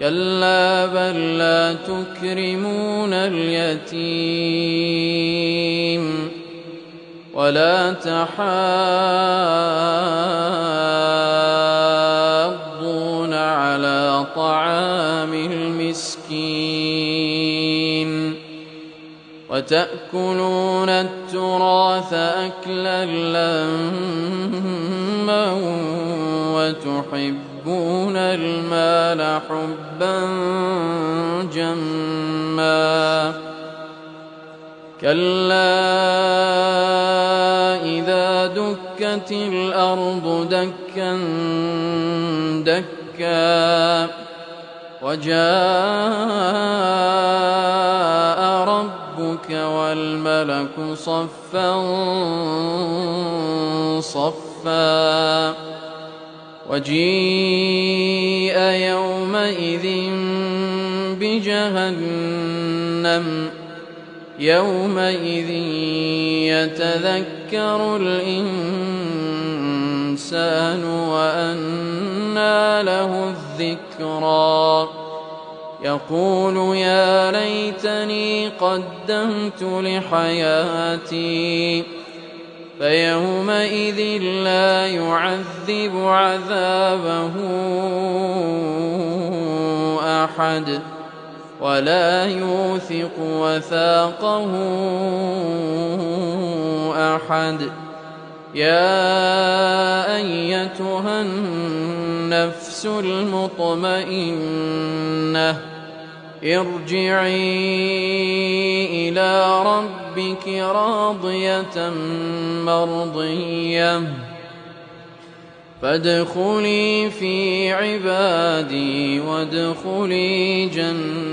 كلا بل لا تكرمون اليتيم ولا تحاضون على طعام المسكين وتأكلون التراث أكلا لما وتحبون المال حبا جما كلا إذا دكت الأرض دكا دكا وجاء ربك والملك صفا صفا وجيء يومئذ بجهنم يومئذ يتذكر الإنسان وأنى له الذكرى يقول يا ليتني قدمت لحياتي فيومئذ لا يعذب عذابه أحد ولا يوثق وثاقه أحد يا أيتها النفس المطمئنة ارجعي إلى ربك راضية مرضية فادخلي في عبادي وادخلي جنتي.